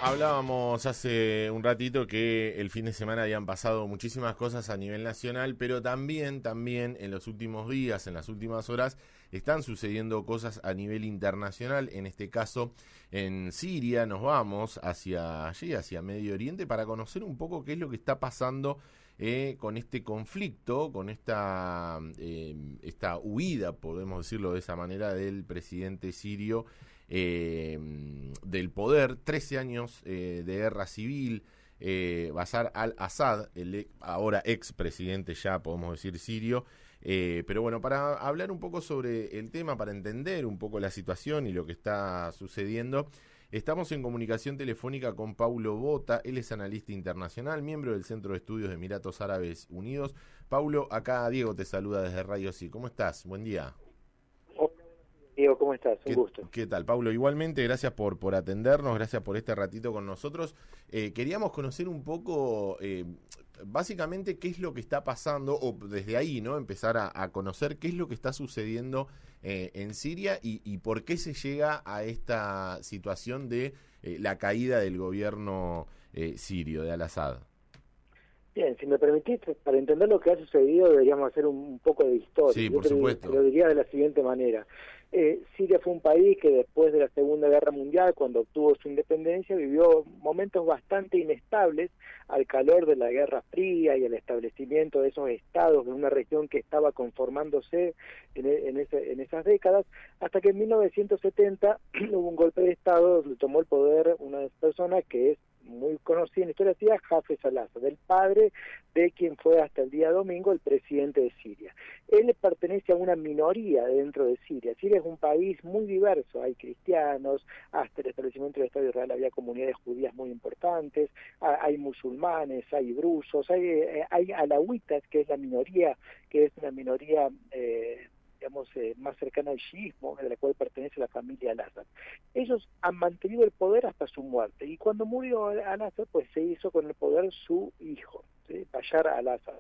Hablábamos hace un ratito que el fin de semana habían pasado muchísimas cosas a nivel nacional, pero también en los últimos días, en las últimas horas, están sucediendo cosas a nivel internacional. En este caso, en Siria nos vamos hacia allí, hacia Medio Oriente, para conocer un poco qué es lo que está pasando con este conflicto, con esta huida, podemos decirlo de esa manera, del presidente sirio del poder. 13 años de guerra civil. Bashar al-Assad, el ahora expresidente ya, podemos decir, sirio. Pero bueno, para hablar un poco sobre el tema, para entender un poco la situación y lo que está sucediendo, estamos en comunicación telefónica con Paulo Bota. Él es analista internacional, miembro del Centro de Estudios de Emiratos Árabes Unidos. Paulo, acá Diego te saluda desde Radio Sí. ¿Cómo estás? Buen día. Diego, ¿cómo estás? Un gusto. ¿Qué tal, Paulo? Igualmente, gracias por atendernos, gracias por este ratito con nosotros. Queríamos conocer un poco, básicamente, qué es lo que está pasando, o desde ahí, ¿no? Empezar a conocer qué es lo que está sucediendo en Siria y por qué se llega a esta situación de la caída del gobierno sirio, de al-Assad. Bien, si me permitís, para entender lo que ha sucedido deberíamos hacer un poco de historia. Sí, por supuesto. Te lo diría de la siguiente manera. Siria fue un país que después de la Segunda Guerra Mundial, cuando obtuvo su independencia, vivió momentos bastante inestables al calor de la Guerra Fría y el establecimiento de esos estados de una región que estaba conformándose en esas décadas, hasta que en 1970 hubo un golpe de estado donde tomó el poder una persona que es muy conocida en la historia siria, Hafez al-Assad, el padre de quien fue hasta el día domingo el presidente de Siria. Él pertenece a una minoría dentro de Siria. Siria es un país muy diverso, hay cristianos, hasta el establecimiento del Estado de Israel había comunidades judías muy importantes, hay musulmanes, hay drusos, hay alawitas, que es la minoría, que es una minoría más cercana al chiismo, de la cual pertenece la familia al-Assad. Ellos han mantenido el poder hasta su muerte, y cuando murió al-Assad, pues se hizo con el poder su hijo, ¿sí? Bashar al-Assad.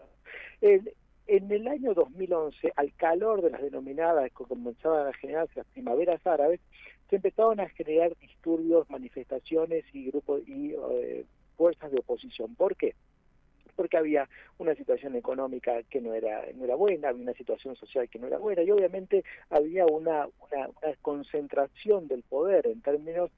En el año 2011, al calor de las denominadas, que comenzaban a generarse las primaveras árabes, se empezaron a generar disturbios, manifestaciones y grupos y fuerzas de oposición. ¿Por qué? Porque había una situación económica que no era buena, había una situación social que no era buena, y obviamente había una concentración del poder en términos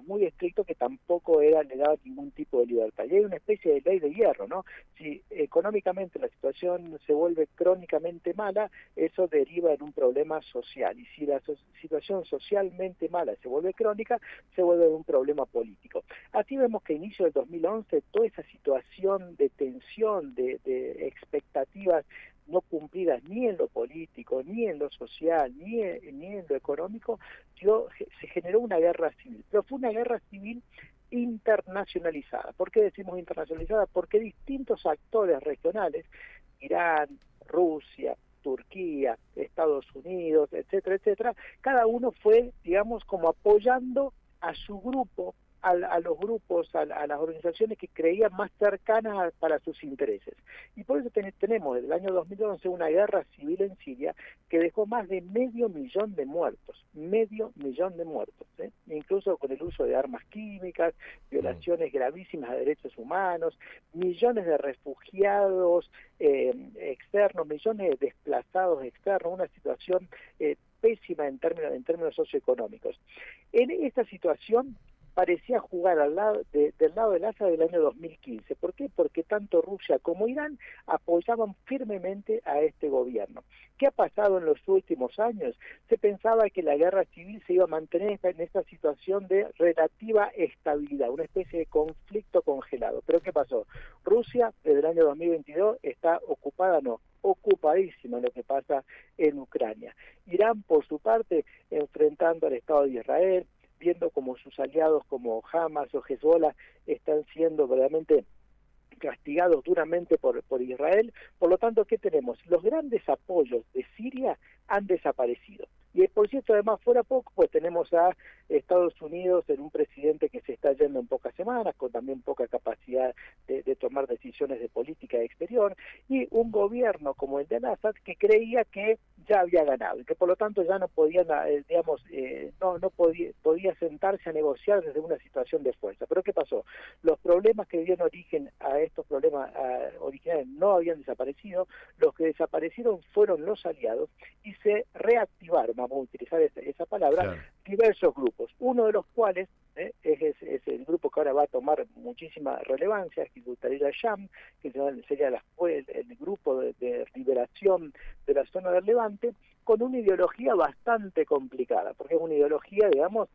muy estrictos, que tampoco le daba ningún tipo de libertad. Y hay una especie de ley de hierro, ¿no? Si económicamente la situación se vuelve crónicamente mala, eso deriva en un problema social, y si la situación socialmente mala se vuelve crónica, se vuelve un problema político. Así vemos que a inicio del 2011 toda esa situación de tensión, de expectativas no cumplidas ni en lo político, ni en lo social, ni en lo económico, se generó una guerra civil. Pero fue una guerra civil internacionalizada. ¿Por qué decimos internacionalizada? Porque distintos actores regionales, Irán, Rusia, Turquía, Estados Unidos, etcétera, etcétera, cada uno fue, digamos, como apoyando a su grupo, a los grupos, a las organizaciones que creían más cercanas para sus intereses. Y por eso tenemos desde el año 2011 una guerra civil en Siria que dejó más de 500.000 de muertos, 500.000 de muertos, incluso con el uso de armas químicas, violaciones gravísimas a derechos humanos, millones de refugiados externos, millones de desplazados externos, una situación pésima en términos socioeconómicos. En esta situación parecía jugar del lado del Assad del año 2015. ¿Por qué? Porque tanto Rusia como Irán apoyaban firmemente a este gobierno. ¿Qué ha pasado en los últimos años? Se pensaba que la guerra civil se iba a mantener en esta situación de relativa estabilidad, una especie de conflicto congelado. ¿Pero qué pasó? Rusia, desde el año 2022, está ocupadísima en lo que pasa en Ucrania. Irán, por su parte, enfrentando al Estado de Israel, viendo como sus aliados como Hamas o Hezbollah están siendo verdaderamente castigados duramente por Israel. Por lo tanto, ¿qué tenemos? Los grandes apoyos de Siria han desaparecido. Y por cierto, además, fuera poco, pues tenemos a Estados Unidos en un presidente que se está yendo gobierno en pocas semanas, con también poca capacidad de tomar decisiones de política exterior, y un gobierno como el de Al-Assad que creía que ya había ganado y que por lo tanto ya no podía, podía sentarse a negociar desde una situación de fuerza. Pero ¿qué pasó? Los problemas que dieron origen a estos problemas originales no habían desaparecido, los que desaparecieron fueron los aliados y se reactivaron, vamos a utilizar esa palabra, Claro. diversos grupos, uno de los cuales es el grupo que ahora va a tomar muchísima relevancia, Hizbut Tahrir al-Sham, que sería el grupo de liberación de la zona del Levante, con una ideología bastante complicada, porque es una ideología, digamos,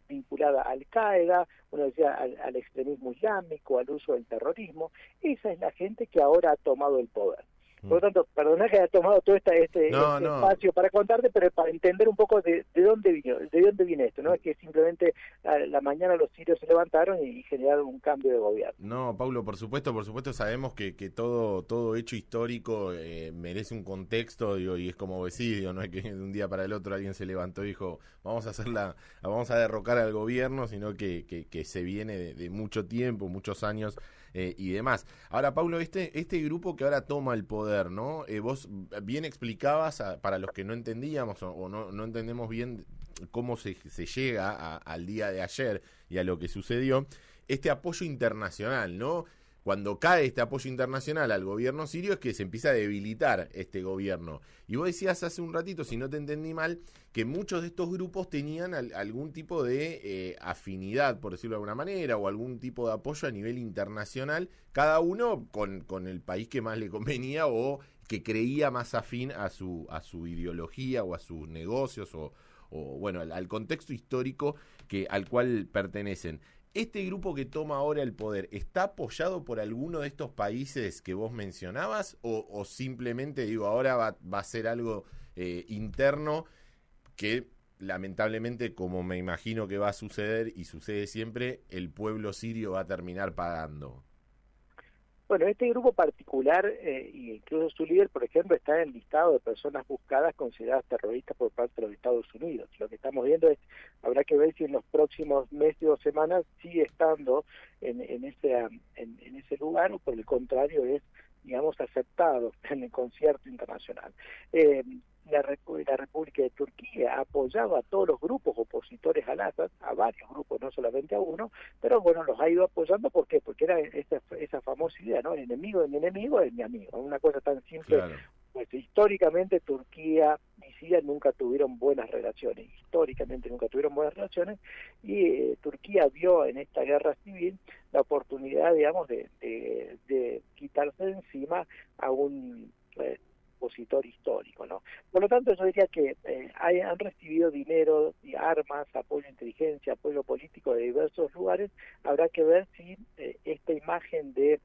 vinculada a Al-Qaeda, uno decía al extremismo islámico, al uso del terrorismo. Esa es la gente que ahora ha tomado el poder. Por lo tanto, perdona que haya tomado todo este No, no. espacio para contarte, pero para entender un poco de dónde viene esto, ¿no? Es que simplemente a la mañana los sirios se levantaron y generaron un cambio de gobierno. No, Paulo, por supuesto sabemos que todo hecho histórico merece un contexto, digo, y es como decís, digo, no es que de un día para el otro alguien se levantó y dijo, vamos a derrocar al gobierno, sino que se viene de mucho tiempo, muchos años y demás. Ahora, Paulo, este grupo que ahora toma el poder, ¿no? Vos bien explicabas, para los que no entendíamos o no entendemos bien cómo se llega al día de ayer y a lo que sucedió, este apoyo internacional, ¿no? Cuando cae este apoyo internacional al gobierno sirio es que se empieza a debilitar este gobierno. Y vos decías hace un ratito, si no te entendí mal, que muchos de estos grupos tenían algún tipo de afinidad, por decirlo de alguna manera, o algún tipo de apoyo a nivel internacional, cada uno con el país que más le convenía o que creía más afín a su ideología o a sus negocios o bueno, al contexto histórico al cual pertenecen. ¿Este grupo que toma ahora el poder está apoyado por alguno de estos países que vos mencionabas o simplemente, digo, ahora va a ser algo interno que lamentablemente, como me imagino que va a suceder y sucede siempre, el pueblo sirio va a terminar pagando? Bueno, este grupo particular, e incluso su líder, por ejemplo, está en el listado de personas buscadas consideradas terroristas por parte de los Estados Unidos. Lo que estamos viendo habrá que ver si en los próximos meses o semanas sigue estando en ese lugar o por el contrario es, digamos, aceptado en el concierto internacional. La República de Turquía ha apoyado a todos los grupos opositores al Assad, a varios grupos, no solamente a uno, pero bueno, los ha ido apoyando. ¿Por qué? Porque era esa famosa idea, ¿no? El enemigo de mi enemigo es mi amigo. Una cosa tan simple. Claro. Pues históricamente Turquía y Siria nunca tuvieron buenas relaciones, y Turquía vio en esta guerra civil la oportunidad, digamos, de quitarse de encima a un opositor histórico, ¿no? Por lo tanto, yo diría que han recibido dinero y armas, apoyo de inteligencia, apoyo político de diversos lugares. Habrá que ver si esta imagen de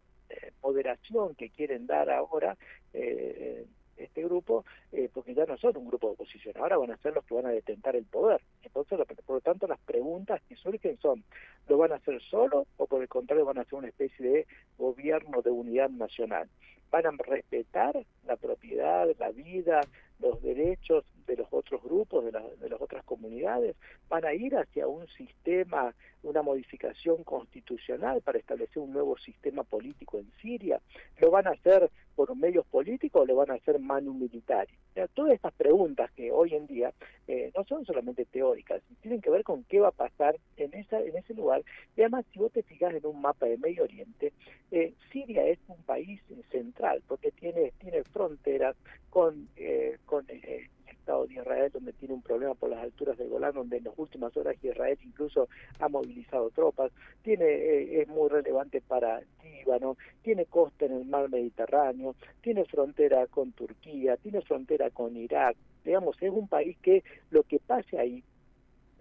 moderación que quieren dar ahora este grupo, porque ya no son un grupo de oposición, ahora van a ser los que van a detentar el poder. Entonces, por lo tanto, las preguntas que surgen son, ¿lo van a hacer solo o por el contrario van a hacer una especie de gobierno de unidad nacional? ¿Van a respetar la propiedad, la vida, los derechos de los otros grupos, de las otras comunidades? ¿Van a ir hacia un sistema, una modificación constitucional para establecer un nuevo sistema político en Siria? ¿Lo van a hacer por medios políticos o lo van a hacer manu militari? O sea, todas estas preguntas que hoy en día no son solamente teóricas, tienen que ver con qué va a pasar en ese lugar. Y además, si vos te fijas en un mapa de Medio Oriente, Siria es un país central, porque tiene fronteras con el Estado de Israel, donde tiene un problema por las alturas del Golán, donde en las últimas horas Israel incluso ha movilizado tropas, es muy relevante para Líbano, tiene costa en el mar Mediterráneo, tiene frontera con Turquía, tiene frontera con Irak. Digamos, es un país que lo que pase ahí,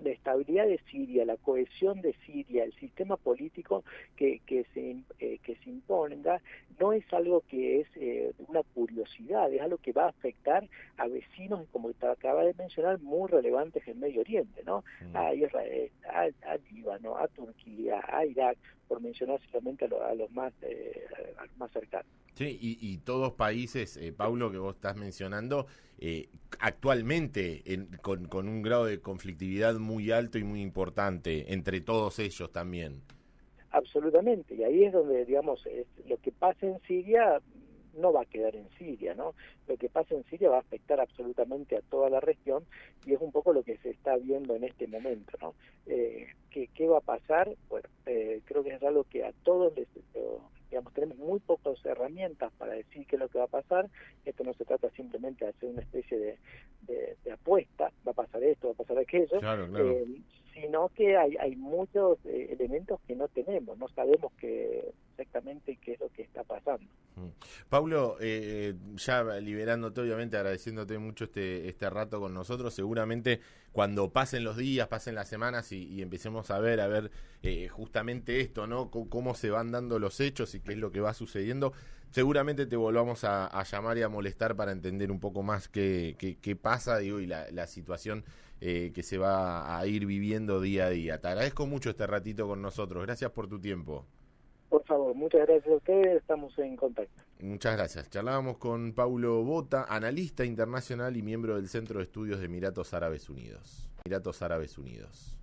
la estabilidad de Siria, la cohesión de Siria, el sistema político que se imponga, no es algo que es una curiosidad, es algo que va a afectar a vecinos, como te acaba de mencionar, muy relevantes en Medio Oriente, ¿no? A Israel, a Líbano, a Turquía, a Irak, por mencionar solamente a los más cercanos. Sí, y todos países, Paulo, que vos estás mencionando, actualmente con un grado de conflictividad muy alto y muy importante, entre todos ellos también. Absolutamente, y ahí es donde, digamos, lo que pasa en Siria no va a quedar en Siria, ¿no? Lo que pasa en Siria va a afectar absolutamente a toda la región y es un poco lo que se está viendo en este momento, ¿no? ¿Qué va a pasar? Bueno, creo que es algo que a todos les, digamos, tenemos muy pocas herramientas para decir qué es lo que va a pasar. Esto no se trata simplemente de hacer una especie de apuesta, va a pasar esto, va a pasar aquello, Claro, claro. sino que hay muchos elementos que no tenemos, no sabemos exactamente qué es lo que está pasando. Paulo, ya liberándote, obviamente agradeciéndote mucho este rato con nosotros, seguramente cuando pasen los días, pasen las semanas y empecemos a ver justamente esto, ¿no? Cómo se van dando los hechos y qué es lo que va sucediendo, seguramente te volvamos a llamar y a molestar para entender un poco más qué pasa, digo, y la situación que se va a ir viviendo día a día. Te agradezco mucho este ratito con nosotros, gracias por tu tiempo. Por favor, muchas gracias a ustedes, estamos en contacto. Muchas gracias. Charlábamos con Paulo Bota, analista internacional y miembro del Centro de Estudios de Emiratos Árabes Unidos. Emiratos Árabes Unidos.